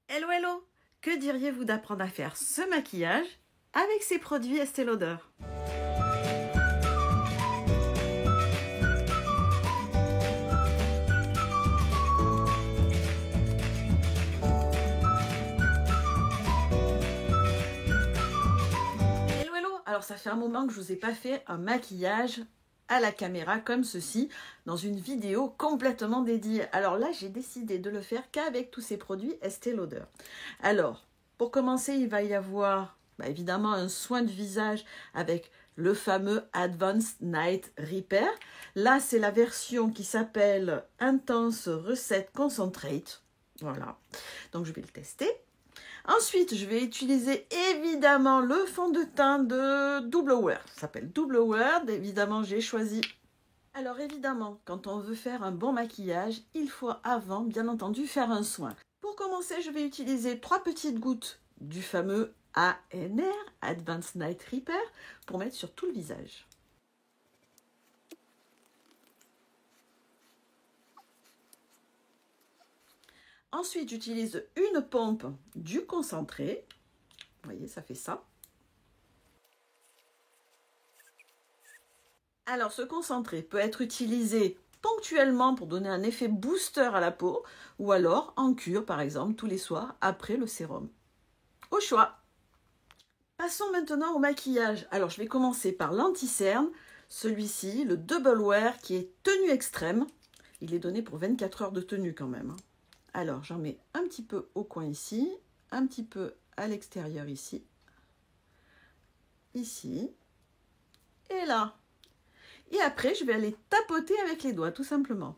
Hello hello! Que diriez-vous d'apprendre à faire ce maquillage avec ces produits Estée Lauder? Hello hello! Alors ça fait un moment que je vous ai pas fait un maquillage à la caméra comme ceci dans une vidéo complètement dédiée. Alors là j'ai décidé de le faire qu'avec tous ces produits Estée Lauder. Alors pour commencer il va y avoir évidemment un soin de visage avec le fameux Advanced Night Repair. Là c'est la version qui s'appelle Intense Recette Concentrate. Voilà, donc je vais le tester. Ensuite, je vais utiliser évidemment le fond de teint de Double Wear. Ça s'appelle Double Wear. Évidemment, j'ai choisi. Alors évidemment, quand on veut faire un bon maquillage, il faut avant, bien entendu, faire un soin. Pour commencer, je vais utiliser 3 petites gouttes du fameux ANR, Advanced Night Repair, pour mettre sur tout le visage. Ensuite, j'utilise une pompe du concentré. Vous voyez, ça fait ça. Alors, ce concentré peut être utilisé ponctuellement pour donner un effet booster à la peau ou alors en cure, par exemple, tous les soirs après le sérum. Au choix. Passons maintenant au maquillage. Alors, je vais commencer par l'anti-cerne. Celui-ci, le Double Wear, qui est tenue extrême. Il est donné pour 24 heures de tenue quand même. Alors, j'en mets un petit peu au coin ici, un petit peu à l'extérieur ici, ici et là. Et après, je vais aller tapoter avec les doigts, tout simplement.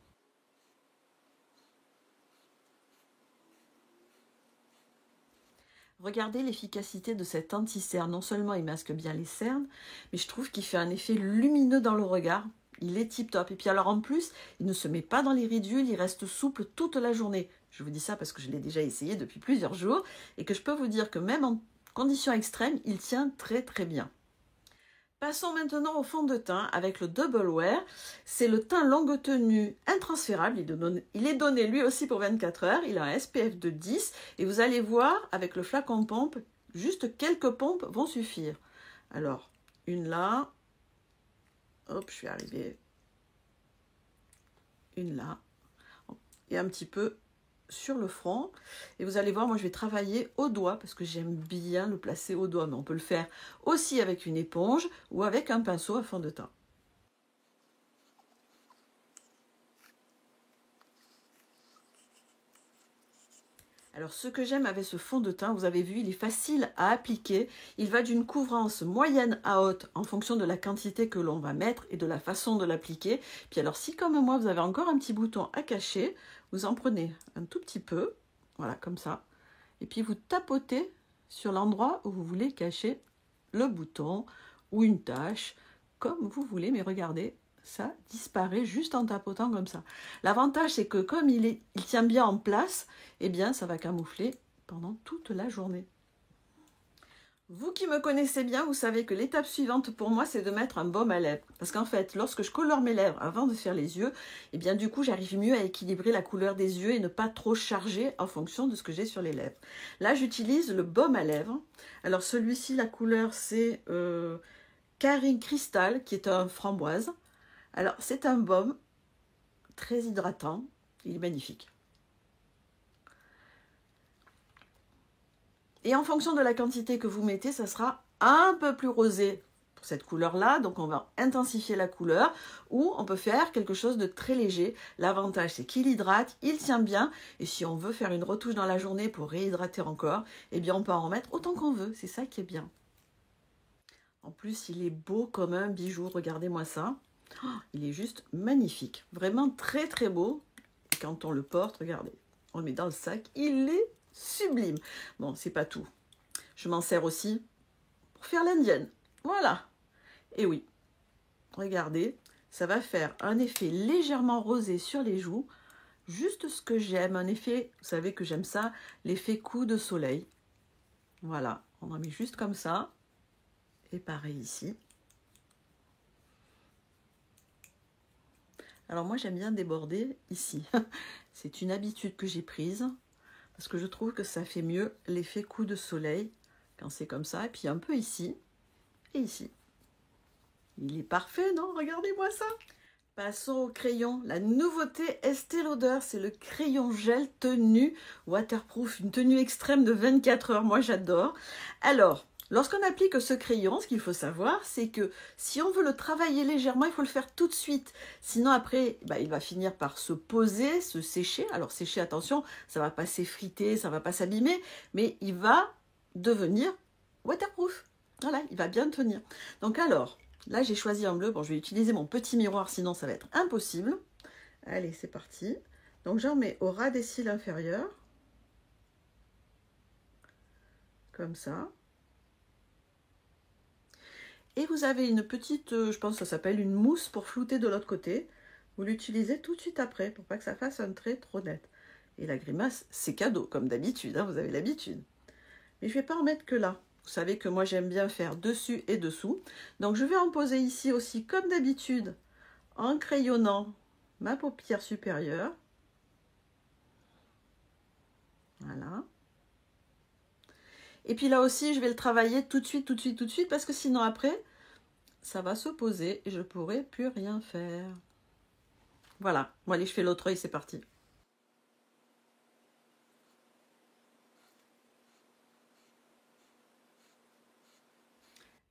Regardez l'efficacité de cet anti-cerne. Non seulement il masque bien les cernes, mais je trouve qu'il fait un effet lumineux dans le regard. Il est tip top. Et puis alors en plus, il ne se met pas dans les ridules, il reste souple toute la journée. Je vous dis ça parce que je l'ai déjà essayé depuis plusieurs jours et que je peux vous dire que même en conditions extrêmes, il tient très très bien. Passons maintenant au fond de teint avec le Double Wear. C'est le teint longue tenue intransférable. Il est donné lui aussi pour 24 heures. Il a un SPF de 10 et vous allez voir avec le flacon pompe, juste quelques pompes vont suffire. Alors, une là. Hop, je suis arrivée. Une là. Et un petit peu sur le front. Et vous allez voir, moi je vais travailler au doigt parce que j'aime bien le placer au doigt. Mais on peut le faire aussi avec une éponge ou avec un pinceau à fond de teint. Alors ce que j'aime avec ce fond de teint, vous avez vu, il est facile à appliquer. Il va d'une couvrance moyenne à haute en fonction de la quantité que l'on va mettre et de la façon de l'appliquer. Puis alors si comme moi vous avez encore un petit bouton à cacher, vous en prenez un tout petit peu, voilà comme ça. Et puis vous tapotez sur l'endroit où vous voulez cacher le bouton ou une tache, comme vous voulez, mais regardez, ça disparaît juste en tapotant comme ça. L'avantage, c'est que comme il tient bien en place, eh bien, ça va camoufler pendant toute la journée. Vous qui me connaissez bien, vous savez que l'étape suivante pour moi, c'est de mettre un baume à lèvres. Parce qu'en fait, lorsque je colore mes lèvres avant de faire les yeux, eh bien du coup, j'arrive mieux à équilibrer la couleur des yeux et ne pas trop charger en fonction de ce que j'ai sur les lèvres. Là, j'utilise le baume à lèvres. Alors celui-ci, la couleur, c'est Caring Crystal, qui est un framboise. Alors, c'est un baume très hydratant. Il est magnifique. Et en fonction de la quantité que vous mettez, ça sera un peu plus rosé pour cette couleur-là. Donc, on va intensifier la couleur ou on peut faire quelque chose de très léger. L'avantage, c'est qu'il hydrate, il tient bien. Et si on veut faire une retouche dans la journée pour réhydrater encore, eh bien, on peut en remettre autant qu'on veut. C'est ça qui est bien. En plus, il est beau comme un bijou. Regardez-moi ça. Il est juste magnifique, vraiment très très beau. Et quand on le porte, regardez, on le met dans le sac, il est sublime. Bon, c'est pas tout. Je m'en sers aussi pour faire l'indienne. Voilà. Et oui, regardez, ça va faire un effet légèrement rosé sur les joues. Juste ce que j'aime, un effet, vous savez que j'aime ça, l'effet coup de soleil. Voilà, on en met juste comme ça. Et pareil ici. Alors moi j'aime bien déborder ici. C'est une habitude que j'ai prise. parce que je trouve que ça fait mieux l'effet coup de soleil quand c'est comme ça. Et puis un peu ici et ici. Il est parfait, non? Regardez-moi ça! Passons au crayon. La nouveauté Estée Lauder, c'est le crayon gel tenue waterproof, une tenue extrême de 24 heures. Moi, j'adore. Alors, lorsqu'on applique ce crayon, ce qu'il faut savoir, c'est que si on veut le travailler légèrement, il faut le faire tout de suite. Sinon, après, il va finir par se poser, se sécher. Alors, sécher, attention, ça ne va pas s'effriter, ça ne va pas s'abîmer, mais il va devenir waterproof. Voilà, il va bien tenir. Donc alors, là, j'ai choisi un bleu. Bon, je vais utiliser mon petit miroir, sinon ça va être impossible. Allez, c'est parti. Donc, j'en mets au ras des cils inférieurs. Comme ça. Et vous avez une petite, je pense que ça s'appelle une mousse pour flouter de l'autre côté. Vous l'utilisez tout de suite après, pour pas que ça fasse un trait trop net. Et la grimace, c'est cadeau, comme d'habitude, hein, vous avez l'habitude. Mais je ne vais pas en mettre que là. Vous savez que moi j'aime bien faire dessus et dessous. Donc je vais en poser ici aussi comme d'habitude en crayonnant ma paupière supérieure. Voilà. Et puis là aussi je vais le travailler tout de suite, tout de suite, tout de suite parce que sinon après ça va se poser et je ne pourrai plus rien faire. Voilà. Bon allez, je fais l'autre œil, c'est parti.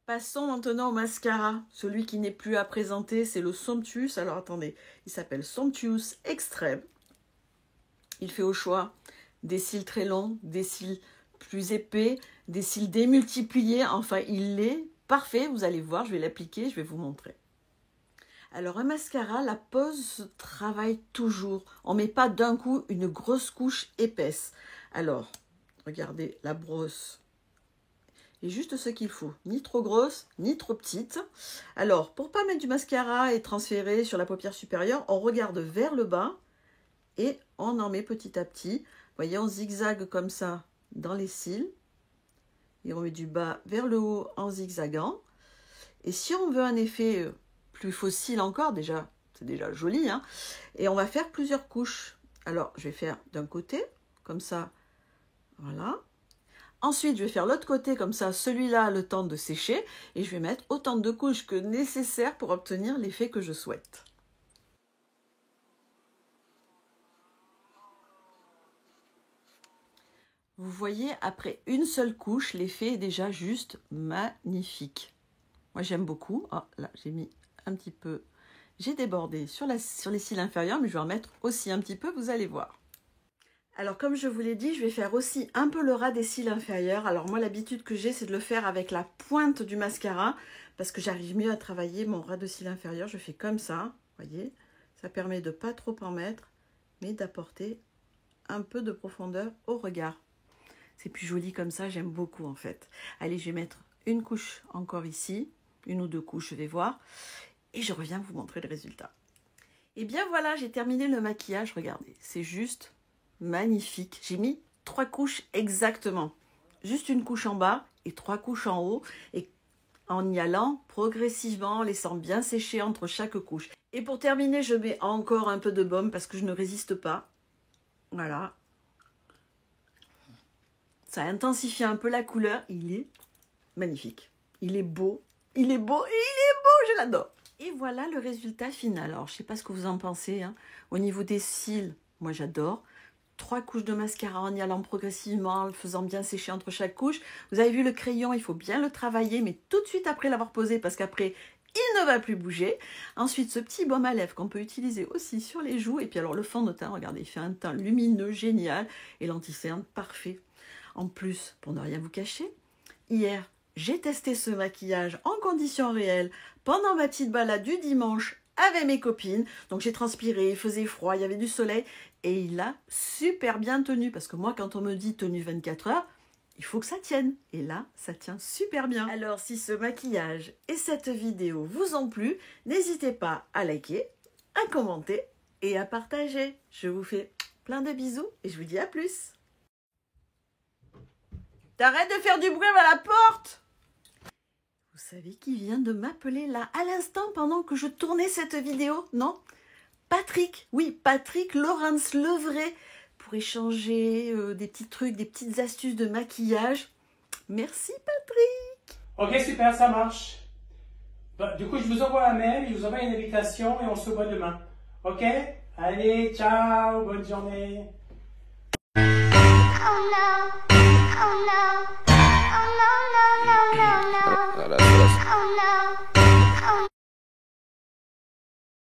Passons maintenant au mascara. Celui qui n'est plus à présenter, c'est le Somptuous. Alors attendez, il s'appelle Somptuous Extreme. Il fait au choix des cils très longs, des cils plus épais, des cils démultipliés. Enfin, il est parfait. Vous allez voir, je vais l'appliquer, je vais vous montrer. Alors un mascara, la pose travaille toujours. On ne met pas d'un coup une grosse couche épaisse. Alors, regardez la brosse. Et juste ce qu'il faut, ni trop grosse, ni trop petite. Alors, pour ne pas mettre du mascara et transférer sur la paupière supérieure, on regarde vers le bas et on en met petit à petit. Vous voyez, on zigzague comme ça dans les cils. Et on met du bas vers le haut en zigzagant. Et si on veut un effet plus fossile encore, déjà, c'est déjà joli, hein, et on va faire plusieurs couches. Alors, je vais faire d'un côté, comme ça, voilà. Ensuite, je vais faire l'autre côté, comme ça, celui-là a le temps de sécher. Et je vais mettre autant de couches que nécessaire pour obtenir l'effet que je souhaite. Vous voyez, après une seule couche, l'effet est déjà juste magnifique. Moi, j'aime beaucoup. Oh, là, j'ai mis un petit peu... J'ai débordé sur les cils inférieurs, mais je vais en mettre aussi un petit peu, vous allez voir. Alors comme je vous l'ai dit, je vais faire aussi un peu le ras des cils inférieurs. Alors moi l'habitude que j'ai, c'est de le faire avec la pointe du mascara parce que j'arrive mieux à travailler mon ras de cils inférieur. Je fais comme ça, vous voyez. Ça permet de ne pas trop en mettre, mais d'apporter un peu de profondeur au regard. C'est plus joli comme ça, j'aime beaucoup en fait. Allez, je vais mettre une couche encore ici, une ou deux couches, je vais voir. Et je reviens vous montrer le résultat. Et bien voilà, j'ai terminé le maquillage, regardez, c'est juste... magnifique. J'ai mis 3 couches exactement. Juste une couche en bas et 3 couches en haut. Et en y allant progressivement, en laissant bien sécher entre chaque couche. Et pour terminer, je mets encore un peu de baume parce que je ne résiste pas. Voilà. Ça intensifie un peu la couleur. Il est magnifique. Il est beau. Il est beau et il est beau. Je l'adore. Et voilà le résultat final. Alors, je ne sais pas ce que vous en pensez, hein. Au niveau des cils, moi j'adore. 3 couches de mascara en y allant progressivement, en le faisant bien sécher entre chaque couche. Vous avez vu le crayon, il faut bien le travailler, mais tout de suite après l'avoir posé, parce qu'après, il ne va plus bouger. Ensuite, ce petit baume à lèvres qu'on peut utiliser aussi sur les joues. Et puis alors, le fond de teint, regardez, il fait un teint lumineux, génial, et l'anti-cerne, parfait. En plus, pour ne rien vous cacher, hier, j'ai testé ce maquillage en conditions réelles pendant ma petite balade du dimanche avec mes copines. Donc j'ai transpiré, il faisait froid, il y avait du soleil et il a super bien tenu. Parce que moi, quand on me dit tenue 24 heures, il faut que ça tienne. Et là, ça tient super bien. Alors si ce maquillage et cette vidéo vous ont plu, n'hésitez pas à liker, à commenter et à partager. Je vous fais plein de bisous et je vous dis à plus. T'arrêtes de faire du bruit à la porte! Vous savez qui vient de m'appeler là à l'instant pendant que je tournais cette vidéo, non? Patrick, oui, Patrick Laurence Levray pour échanger des petits trucs, des petites astuces de maquillage. Merci Patrick. Ok, super, ça marche. Bah, du coup, je vous envoie un mail, je vous envoie une invitation et on se voit demain. Ok? Allez, ciao, bonne journée. Oh no, oh no, oh no.